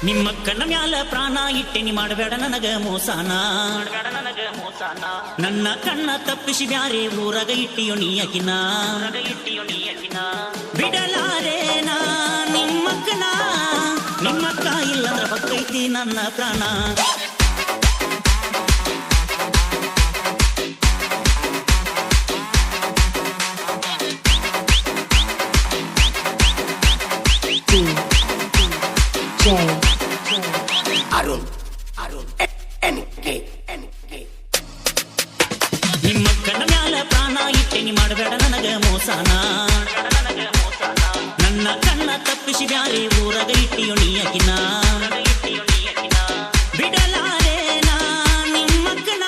ನಿಮ್ಮ ಕಣ್ಣ ಮ್ಯಾಲ ಪ್ರಾಣ ಇಟ್ಟೆನಿ ಮಾಡಬೇಡ ನನಗ ಮೋಸಾನ ನನ್ನ ಕಣ್ಣ ತಪ್ಪಿಸಿ ಬ್ಯಾರೆ ಊರಾಗ ಇಟ್ಟಿಯೋ ನೀಯಕಿನ ಬಿಡಲಾರೇನಾ ನಿಮ್ಮಕ್ಕನ ನಿಮ್ಮಕ್ಕ ಇಲ್ಲಂದ್ರ ಬಕ್ಕೈತಿ ನನ್ನ ಪ್ರಾಣ Arun NK ನಿಮ್ಮ ಕಣ್ಣ ಮ್ಯಾಲ ಪ್ರಾಣ ಇಟ್ಟೆನಿ ಮಾಡಬೇಡ ನನಗ ಮೋಸಾನ ನನ್ನ ಕಣ್ಣ ತಪ್ಪಿಸಿ ಬ್ಯಾರೆ ಊರಾಗ ಇಟ್ಟಿಯೋ ನೀಯಕಿನ ಬಿಡಲಾರೇನಾ ನಿಮ್ಮಕ್ಕನ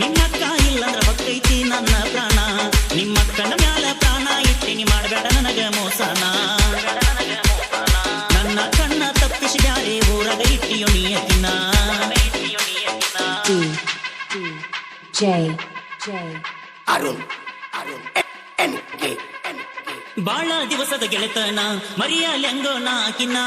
ನಿಮ್ಮಕ್ಕ ಇಲ್ಲಂದ್ರ ಬಕ್ಕೈತಿ ನನ್ನ ಪ್ರಾಣ ನಿಮ್ಮ ಕಣ್ಣ ಮ್ಯಾಲ ಪ್ರಾಣ ಇಟ್ಟೆನಿ ಮಾಡಬೇಡ ನನಗ ಮೋಸಾನ ನನ್ನ ಕಣ್ಣ ತಪ್ಪಿಸಿ ಬ್ಯಾರೆ ಊರಾಗ ಇಟ್ಟಿಯೋ ನೀಯಕಿನ Arun NK ಬಾಳ ದಿವಸದ ಗೆಳೆತನ ಮರಿಯಲೆಂಗೋ ನಾಕಿನ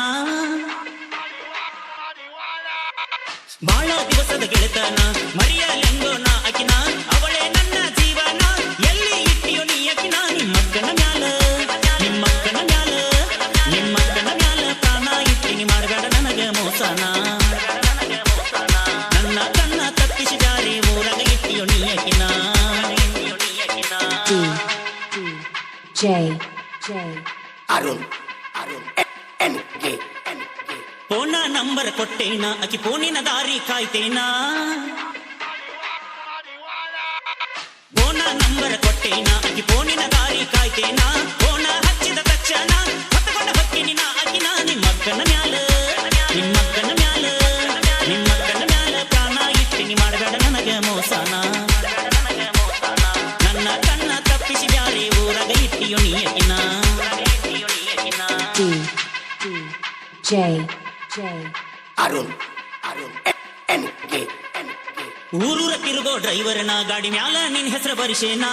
ಬಾಳ ದಿವಸದ ಗೆಳೆತನ ಮರಿಯಲೆಂಗೋ ನಾಕಿನ ಅವಳೇ ನನ್ನ ಜೀವನ ಎಲ್ಲಿ ಇಟ್ಟಿಯೋ ನೀಯಕಿನ ನಿಮ್ಮಕ್ಕನ ಮ್ಯಾಲ ನಿಮ್ಮಕ್ಕನ ಮ್ಯಾಲ ನಿಮ್ಮಕ್ಕನ ಮ್ಯಾಲ ಪ್ರಾಣ ಇಟ್ಟಿನಿ ಮಾಡಬೇಡ ನನಗ ಮೋಸನ ನನ್ನ ಕಣ್ಣ ತಪ್ಪಿಸಿ ಬ್ಯಾರೆ ಊರಾಗ ಇಟ್ಟಿಯೋ ನೀಯಕಿನ Arun NK ಫೋನ ನಂಬರ್ ಕೊಟ್ಟೇನ ಅಕಿ ಫೋನಿನ ದಾರಿ ಕಾಯ್ತೇನಾ ಫೋನ ನಂಬರ್ ಕೊಟ್ಟೇನ ಅಕಿ ಫೋನಿನ ದಾರಿ ಕಾಯ್ತೇನಾ ಫೋನ ಹಚ್ಚಿದ ತಕ್ಷಣ ಹೊತ್ತಕೊಂಡ ಹೊಕ್ಕಿನಿನ ಅಕಿನ ನಿಮ್ಮಕ್ಕನ ಮ್ಯಾಲ ನಿಮ್ಮಕ್ಕನ ಮ್ಯಾಲ ನಿಮ್ಮಕ್ಕನ ಮ್ಯಾಲ ಪ್ರಾಣ ಇಟ್ಟಿನಿ ಮಾಡಬೇಡ ನನಗ ಮೋಸನ ನನ್ನ ಕಣ್ಣ ತಪ್ಪಿಸಿ ಬ್ಯಾರೆ ಊರಾಗ ಇಟ್ಟಿಯೋ ನೀಯಕಿನ Arun NK ಊರೂರ ತಿರುಗೋ ಡ್ರೈವರ್ನ ಗಾಡಿ ಮ್ಯಾಲ ನಿನ್ ಹೆಸರು ಬರಿಸೇನಾ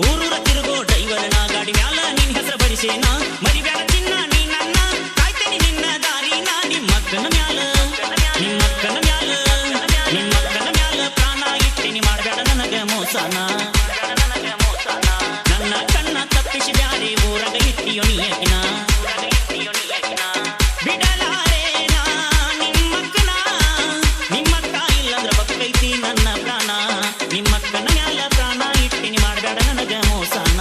ಊರೂರ ತಿರುಗೋ ಡ್ರೈವರ್ನ ಗಾಡಿ ಮ್ಯಾಲ ನಿನ್ ಹೆಸರು ಬರಿಸೇನಾ ಮರಿಬೇಡ ಚಿನ್ನ ನೀ ನನ್ನ ಕಾಯ್ತೇನಿ ನಿನ್ನ ದಾರಿನ ನಿಮ್ಮಕ್ಕನ ಮ್ಯಾಲ ನಿಮ್ಮಕ್ಕನ ಮ್ಯಾಲ ನಿಮ್ಮಕ್ಕನ ಮ್ಯಾಲ ಪ್ರಾಣ ಇಟ್ಟಿನಿ ಮಾಡಬೇಡ ನನಗ ಮೋಸನ ನನ್ನ ಕಣ್ಣ ತಪ್ಪಿಸಿ ಬ್ಯಾರೆ ಊರಾಗ ಇಟ್ಟಿಯೋ ನೀಯಕಿನ ಬಿಡಲಾರೇನಾ ನಿಮ್ಮಕ್ಕನ ನಿಮ್ಮಕ್ಕ ಇಲ್ಲಂದ್ರ ಬಕ್ಕೈತಿ ನನ್ನ ಪ್ರಾಣ ನಿಮ್ಮಕ್ಕನ ಮ್ಯಾಲ ಪ್ರಾಣ ಇಟ್ಟಿನಿ ಮಾಡಬೇಡ ನನಗ ಮೋಸನ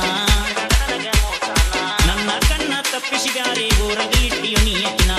ನನ್ನ ಕಣ್ಣ ತಪ್ಪಿಸಿ ಬ್ಯಾರೆ ಊರಾಗ ಇಟ್ಟಿಯೋ ನೀಯಕಿನ